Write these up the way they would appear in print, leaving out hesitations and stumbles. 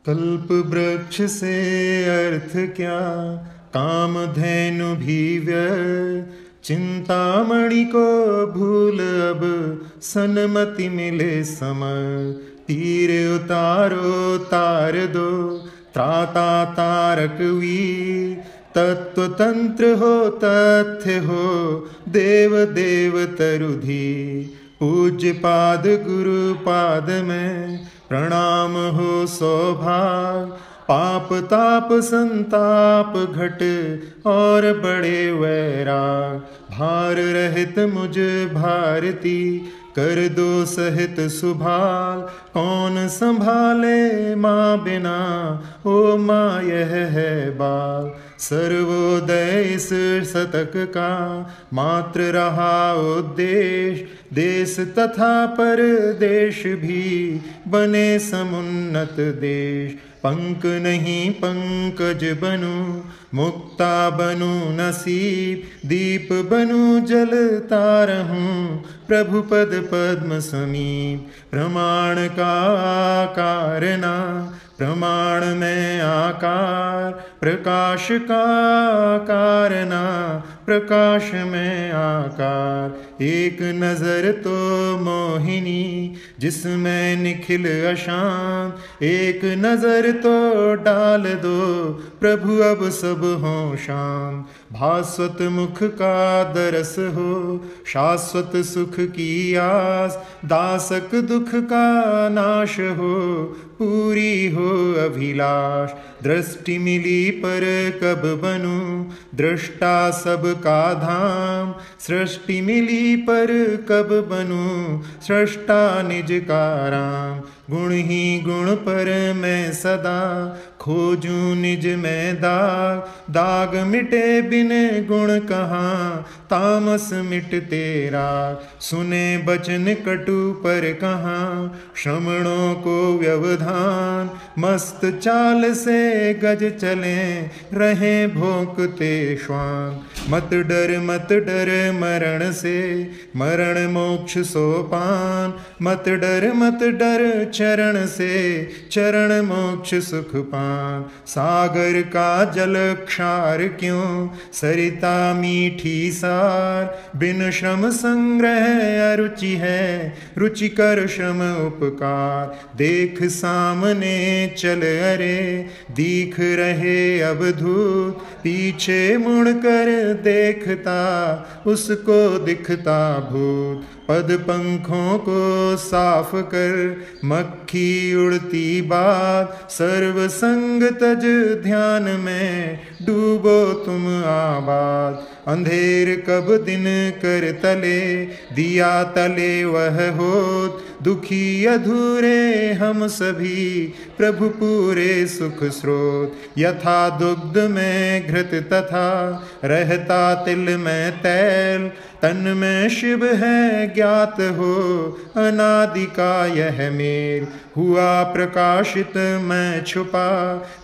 कल्प वृक्ष से अर्थ क्या, कामधेनु भी व्यर्थ। चिंतामणि को भूल अब, सन्मति मिले समर। तीर उतारो तार दो, त्राता तारक वीर। तत्व तंत्र हो तथ्य हो, देव देव तरुधीर। पूज्य पाद गुरु पाद में, प्रणाम हो सौभाग। पाप ताप संताप घट, और बड़े वैराग। भार रहित मुझ भारती, कर दो सहित सुभाल। कौन संभाले माँ बिना, ओ माँ यह है बाल। सर्वोदय इस शतक का, मात्र रहा उद्देश्य। देश तथा परदेश भी, बने समुन्नत देश। पंक नहीं पंकज बनूं, मुक्ता बनूं नसीब। दीप बनूं जलता रहूं, प्रभु पद पद्म समीप। प्रमाण का कारना, प्रमाण में आकार। प्रकाश का कारना, प्रकाश में आकार। एक नजर तो मोहिनी, जिसमें निखिल अशांत। एक नजर तो डाल दो, प्रभु अब सब हो शांत। भास्वत मुख का दरस हो, शाश्वत सुख की आस। दासक दुख का नाश हो, पूरी हो अभिलाष। दृष्टि मिली पर कब बनूं, दृष्टा सबका धाम। सृष्टि मिली पर कब बनूं, सृष्टा निज का राम। गुण ही गुण पर मैं सदा, खोजूं निज में दाग। दाग मिटे बिन गुण कहाँ, तामस मिट तेरा। सुने बचन कटु पर कहाँ, श्रमणों को व्यवधान। मस्त चाल से गज चले, रहें भोंकते श्वान। मत डर मरण से, मरण मोक्ष सोपान। मत डर चरण से, चरण मोक्ष सुख पान। सागर का जल क्षार क्यों, सरिता मीठी सार। बिन श्रम संग्रह अरुचि है, रुचि कर श्रम उपकार। देख सामने चल अरे, दिख रहे अवधूत। पीछे मुड़ कर देखता, उसको दिखता भूत। पद पंखों को साफ कर, मक्खी उड़ती बात। सर्व संग तज ध्यान में, डूबो तुम आबाद। अंधेर कब दिन कर तले, दिया तले वह होत। दुखी अधूरे हम सभी, प्रभु पूरे सुख स्रोत। यथा दुग्ध में घृत तथा, रहता तिल में तैल। तन में शिव है ज्ञात हो, अनादि का यह मेल। हुआ प्रकाशित मैं छुपा,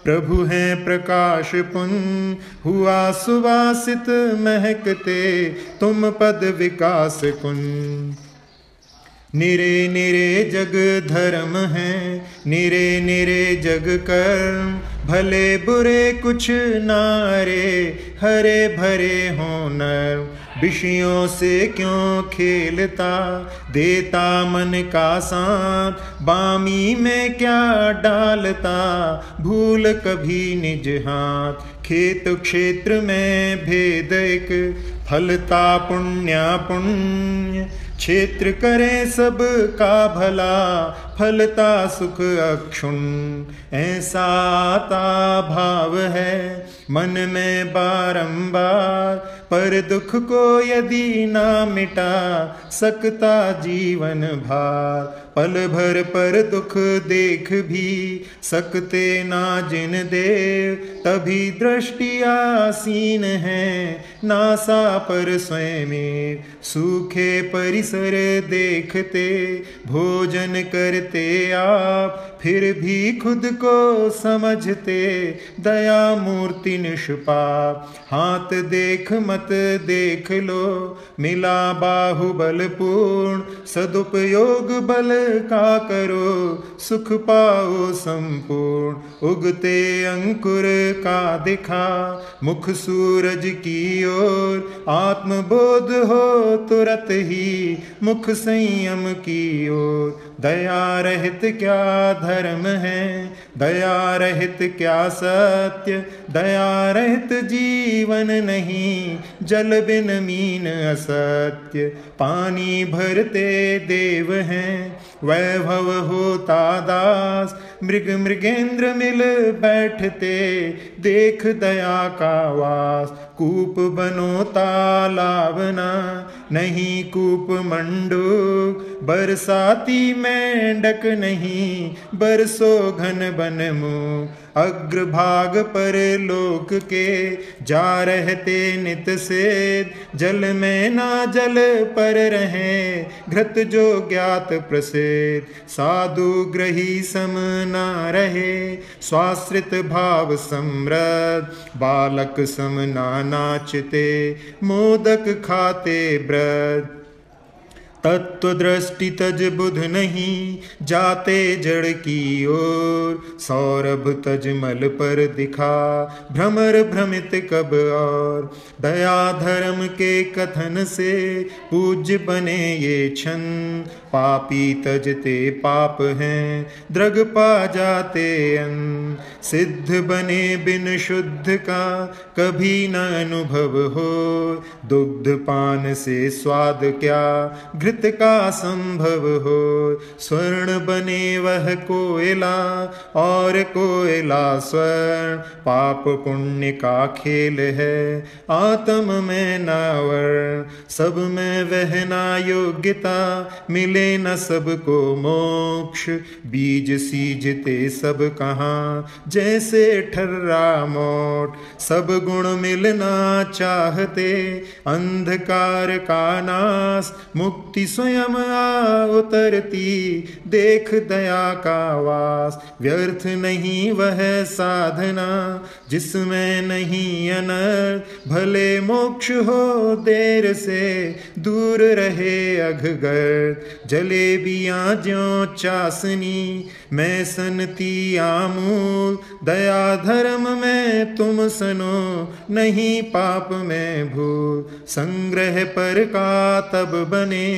प्रभु है प्रकाश पुंज। हुआ सुवासित महकते, तुम पद विकास कुंज। निरे निरे जग धर्म है, निरे निरे जग कर्म। भले बुरे कुछ नारे, हरे भरे हो नर। विषयों से क्यों खेलता, देता मन का साथ। बामी में क्या डालता, भूल कभी निज हाथ। खेत क्षेत्र में भेद एक, फलता पुण्या पुण्य। क्षेत्र करे सब का भला, फलता सुख अक्षुण्ण। ऐसा आता भाव है मन में बारंबार। पर दुख को यदि ना मिटा सकता जीवन भार। पल भर पर दुख देख भी सकते ना जिन देव। तभी दृष्टि आसीन है नासा पर स्वयं। सूखे परिसर देखते भोजन करते आप। फिर भी खुद को समझते दया मूर्ति निष्पाप। हाथ देख मत देख लो मिला बाहुबल पूर्ण, सदुपयोग बल का करो सुख पाओ संपूर्ण। उगते अंकुर का दिखा मुख सूरज की ओर, आत्मबोध हो तुरत ही मुख संयम की ओर। दया रहित क्या धर्म है, दया रहित क्या सत्य, दया रहित जीवन नहीं, जल बिन मीन असत्य। पानी भरते देव हैं, वैभव होता दास, मृग मृगेंद्र मिल बैठते देख दया का वास। कूप बनो तालाब ना, नहीं कूप मंडूक, बरसाती मेंढक नहीं, बरसो घन बन मुँह। अग्रभाग पर लोक के जा रहते नित सेद, जल में ना जल पर रहे घृत जो ज्ञात प्रसिद्ध। साधु ग्रही सम ना रहे स्वाश्रित भाव समृद्ध, बालक सम ना नाचते मोदक खाते व्रत। तत्व दृष्टि तज बुध नहीं जाते जड़ की ओर, सौरभ तज मल पर दिखा भ्रमर भ्रमित कब और। दया धर्म के कथन से पूज्य बने ये छंद, पापी तजते पाप हैं द्रग पा जाते अन्न। सिद्ध बने बिन शुद्ध का कभी न अनुभव हो, दुग्ध पान से स्वाद क्या घृत का संभव हो। स्वर्ण बने वह कोयला और कोयला स्वर्ण, पाप पुण्य का खेल है आत्म में नावर। सब में वहना योग्यता मिले न सबको मोक्ष, बीज सीजते सब कहाँ जैसे ठर्रा मोट। सब गुण मिलना चाहते अंधकार का नाश, मुक्ति स्वयं आ उतरती देख दया का वास। व्यर्थ नहीं वह साधना जिसमें नहीं अनर्थ, भले मोक्ष हो देर से दूर रहे अघगर। जलेबियाँ ज्यों चासनी मैं सनती आमूल, दया धर्म में तुम सनो नहीं पाप में भूल। संग्रह पर का तब बने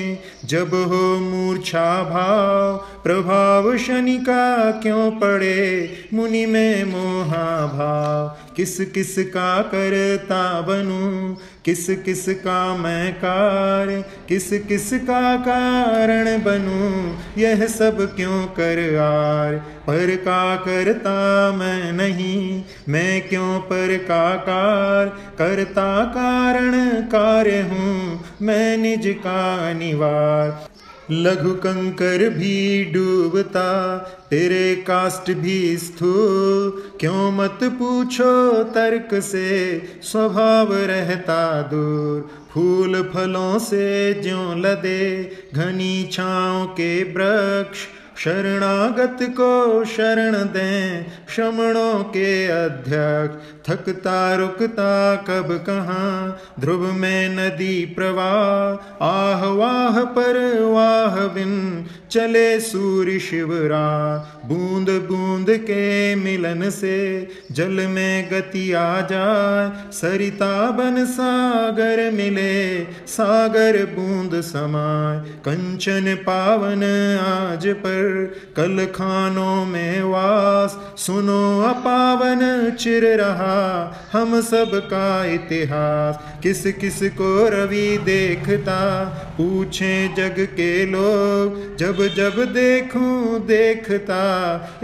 जब हो मूर्छा भाव, प्रभाव शनि का क्यों पड़े मुनि में मोहा भाव। किस किस का करता बनूं, किस किस का मैं कार्य, किस किस का कारण बनूं, यह सब क्यों कर आर। पर का करता मैं नहीं, मैं क्यों पर का कार, करता कारण कार्य हूँ मैं निज का अनिवार्य। लघु कंकर भी डूबता तेरे काष्ठ भी स्थूल, क्यों मत पूछो तर्क से स्वभाव रहता दूर। फूल फलों से ज्यों लदे घनी छाँव के वृक्ष, शरणागत को शरण दें श्रमणों के अध्यक्ष। थकता रुकता कब कहाँ ध्रुव में नदी प्रवाह, आह वाह पर वाह बिन चले सूर्य शिवरा। बूंद बूंद के मिलन से जल में गति आ जाए, सरिता बन सागर मिले सागर बूंद समाए। कंचन पावन आज पर कल खानों में वास, सुनो अपावन चिर रहा हम सब का इतिहास। किस किस को रवि देखता पूछें जग के लोग, जब जब देखूं देखता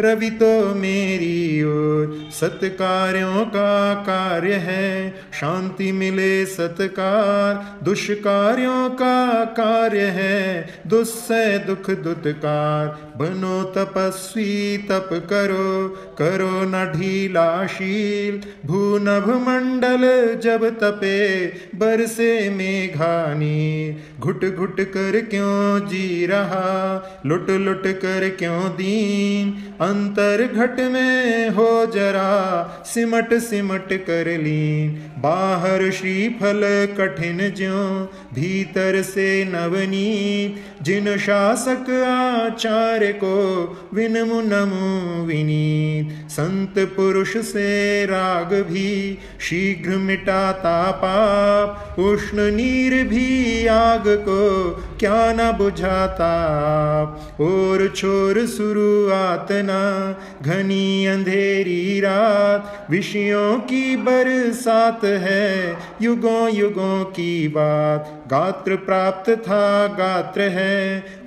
रवि तो मेरी ओर। सत्कार्यों का कार्य है शांति मिले सत्कार, दुष्कार्यों का कार्य है दुस्सह दुख दुत्कार। बनो तपस्वी तप करो करो न ढीलाशील, भूनभ मंडल जब तपे बरसे मेघानी। घुट घुट कर क्यों जी रहा लुट लुट कर क्यों दीन, अंतर घट में हो जरा सिमट सिमट कर लीन। बाहर श्रीफल कठिन ज्यों भीतर से नवनीत, जिन शासक आचार्य को विनमु नमु विनीत। संत पुरुष से राग भी शीघ्र मिटाता पाप, उष्ण नीर भी आग को क्या न बुझाता। और छोर शुरुआत ना घनी अंधेरी रात, विषयों की बरसात है युगों युगों की बात। गात्र प्राप्त था गात्र है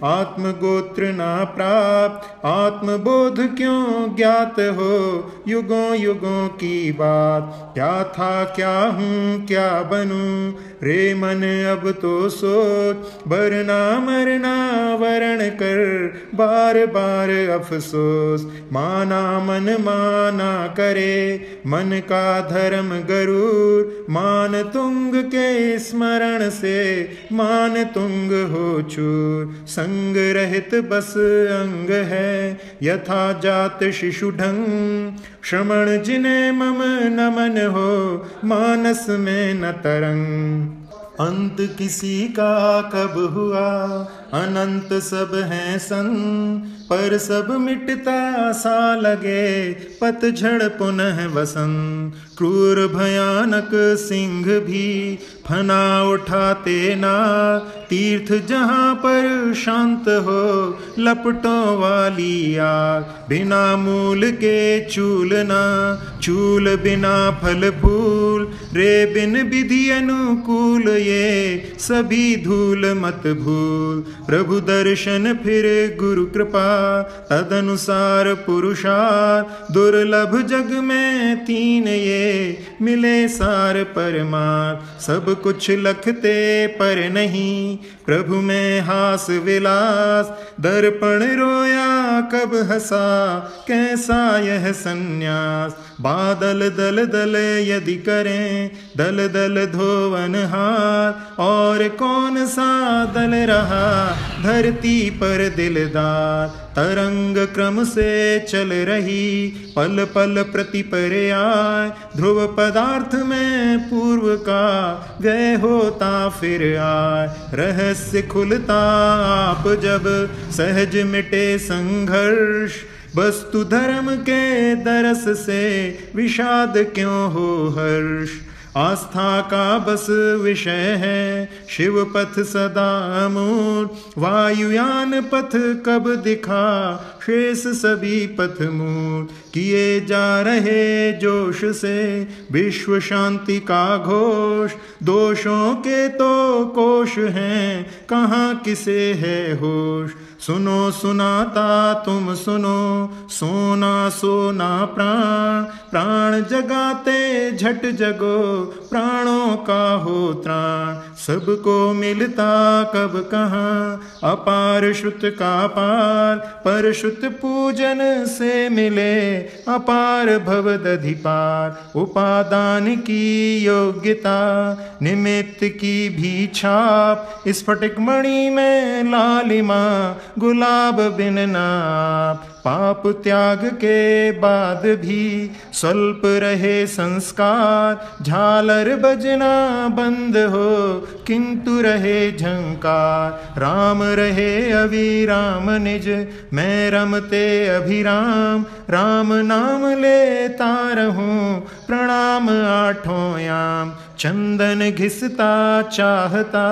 आत्मगोत्र ना प्राप्त, आत्मबोध क्यों ज्ञात हो युगों युगों की बात। क्या था क्या हूँ क्या बनूं रे मन अब तो सोच, बरना मरना वरण कर बार बार अफसोस। माना मन माना करे मन का धर्म गरूर, मान तुंग के स्मरण से मान तुंग हो चूर। संग रहित बस अंग है यथा जात शिशु ढंग, श्रमण जिन्हें मम नमन हो मानस में न तरंग। अंत किसी का कब हुआ अनंत सब हैं संग, पर सब मिटता सा लगे पतझड़ पुनः वसंत। क्रूर भयानक सिंह भी फना उठाते ना, तीर्थ जहाँ पर शांत हो लपटों वाली आग। बिना मूल के चूल ना चूल बिना फल फूल, रे बिन विधि अनुकूल ये सभी धूल मत भूल। प्रभु दर्शन फिर गुरु कृपा तदनुसार पुरुषार्थ, दुर्लभ जग में तीन ये मिले सार परमार्थ। सब कुछ लखते पर नहीं प्रभु में हास विलास, दर्पण रोया कब हंसा कैसा यह सन्यास। बादल दल दल यदि करें दल दल धोवन हार, और कौन सा दल रहा धरती पर दिलदार। तरंग क्रम से चल रही पल पल प्रति पर्याय, ध्रुव पदार्थ में पूर्व का व्यय होता फिर आए। रहस्य खुलता आप जब सहज मिटे संघर्ष, वस्तु धर्म के दरस से विषाद क्यों हो हर्ष। आस्था का बस विषय है शिव पथ सदा अमूल, वायुयान पथ कब दिखा शेष सभी पथ मूल। किए जा रहे जोश से विश्व शांति का घोष, दोषों के तो कोश हैं कहाँ किसे है होश। सुनो सुनाता तुम सुनो सोना सोना प्राण, प्राण जगाते झट जगो प्राणों का हो त्राण। सबको मिलता कब कहाँ अपार श्रुत का पार, पर श्रुत पूजन से मिले अपार भवदधिपार। उपादान की योग्यता निमित्त की भी छाप, स्फटिक मणि में लालिमा गुलाब बिन नाप। पाप त्याग के बाद भी स्वल्प रहे संस्कार, झालर बजना बंद हो किंतु रहे झंकार। राम रहे अविराम निज मैं रमते अभिराम, राम नाम लेता रहूं प्रणाम आठों याम। चंदन घिसता चाहता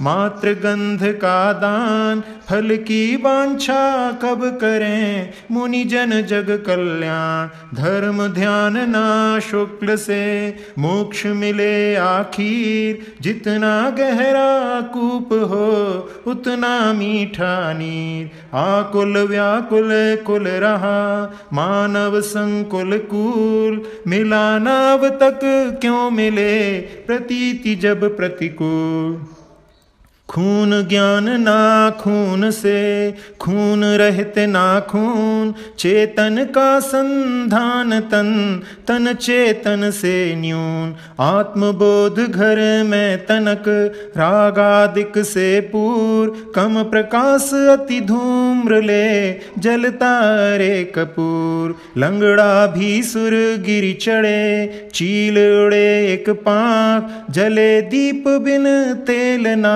मात्र गंध का दान, फल की वांछा कब करें मुनि जन जग कल्याण। धर्म ध्यान ना शुक्ल से मोक्ष मिले आखिर, जितना गहरा कूप हो उतना मीठा नीर। आकुल व्याकुल कुल रहा मानव संकुल कूल, मिला नाव तक क्यों मिले प्रतीति जब प्रतिकूल। खून ज्ञान ना खून से खून रहते ना खून, चेतन का संधान तन तन चेतन से न्यून। आत्मबोध घर में तनक रागादिक से पूर, कम प्रकाश अति धूम धूम्र ले जलता रे कपूर। लंगड़ा भी सुर गिर चढ़े चील उड़े एक पांख, जले दीप बिन तेल ना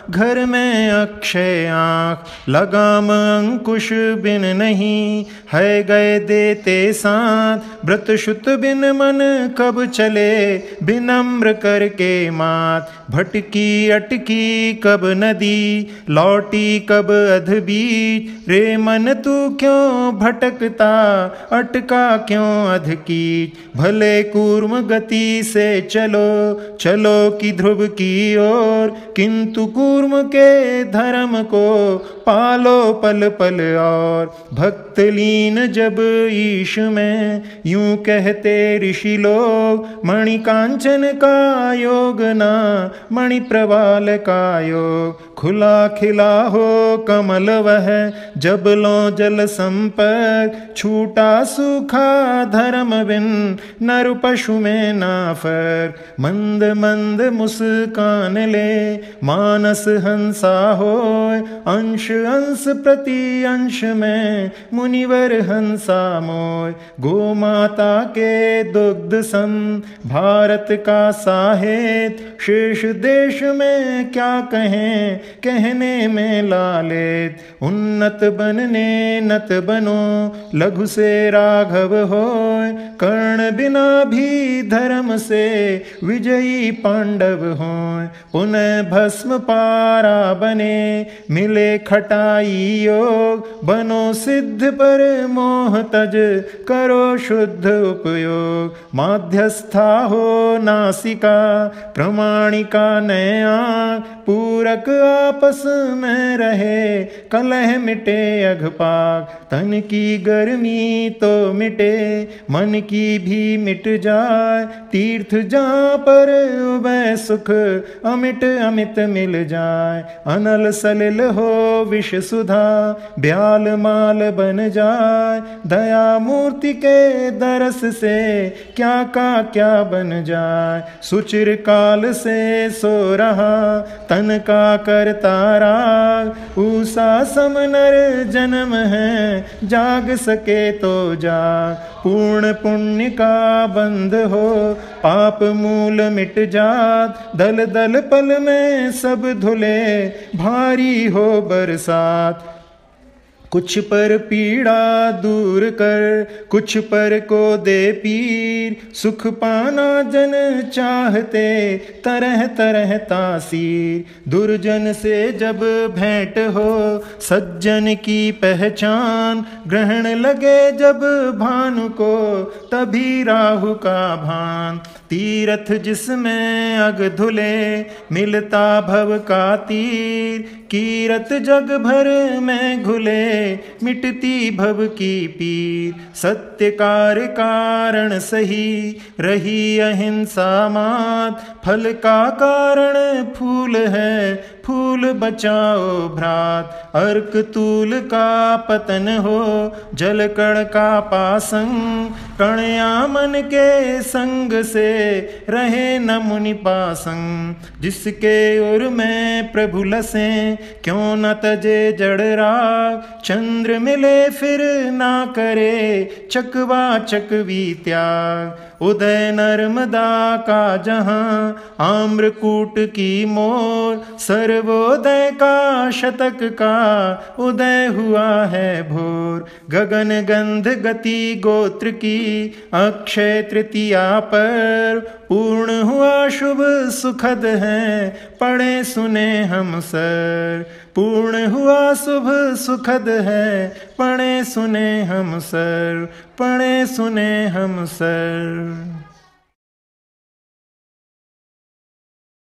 घर में अक्षय आँख। लगाम अंकुश बिन नहीं है गए देते साथ, व्रत शुत बिन मन कब चले विनम्र करके मात। भटकी अटकी कब नदी लौटी कब अध बीच, रे मन तू क्यों भटकता अटका क्यों अध कीच। भले कूर्म गति से चलो चलो कि ध्रुव की ओर, किंतु कूर्म के धर्म को पालो पल पल और। भक्त लीन जब ईश में यूं कहते ऋषि लोग, मणि कांचन का योग ना मणि प्रवाल का योग। खुला खिला हो कमल वह जब लो जल संपर्क, छूटा सूखा धर्म बिन नर पशु में ना फर्क। मंद मंद मुस्कान ले मानस हंसा होय, अंश अंश प्रति अंश में मुनिवर हंसा मोय। गो माता के दुग्ध सम भारत का साहित्य, शेष देश में क्या कहें कहने में लालित। उन्नत बनने नत बनो लघु से राघव होय, कर्ण बिना भी धर्म से विजयी पांडव होय। पुनः भस्म पारा बने मिले खटाई योग, बनो सिद्ध पर मोह तज करो शुद्ध उपयोग। माध्यस्था हो नासिका प्रमाणिका नया, पूरक आपस में रहे कलह मिटे अघपाक। तन की गर्मी तो मिटे मन की भी मिट जाए, तीर्थ जहाँ पर उभय सुख अमिट अमित मिल जाए। अनल सलिल हो विष सुधा ब्याल माल बन जाए, दया मूर्ति के दरस से क्या का क्या बन जाए। सुचिर काल से सो रहा तन का करता राग, ऊषा सम नर जन्म है जाग सके तो जाग। पूर्ण पुण्य का बंध हो पाप मूल मिट जात, दल दल पल में सब धुले भारी हो बरसात। कुछ पर पीड़ा दूर कर कुछ पर को दे पीर, सुख पाना जन चाहते तरह तरह तासीर। दुर्जन से जब भेंट हो सज्जन की पहचान, ग्रहण लगे जब भानु को तभी राहु का भान। तीरथ जिसमें अग धुले मिलता भव का तीर, कीरत जग भर में घुले मिटती भव की पीर। सत्य कार्य कारण सही रही अहिंसा मात, फल का कारण फूल है फूल बचाओ भ्रात। अर्क तूल का पतन हो जल कण का पासंग, कणया मन के संग से रहे न मुनि पासंग। जिसके उर में प्रभु लसे क्यों न तजे जड़ राग, चंद्र मिले फिर ना करे चकवा चकवी त्याग। उदय नर्मदा का जहां आम्रकूट की मोर, सर्वोदय का शतक का उदय हुआ है भोर। गगन गंध गति गोत्र की अक्षय तृतीया पर, पूर्ण हुआ शुभ सुखद है पढ़े सुने हम सर। पूर्ण हुआ शुभ सुखद है पढ़े सुने हम सर, पढ़े सुने हम सर।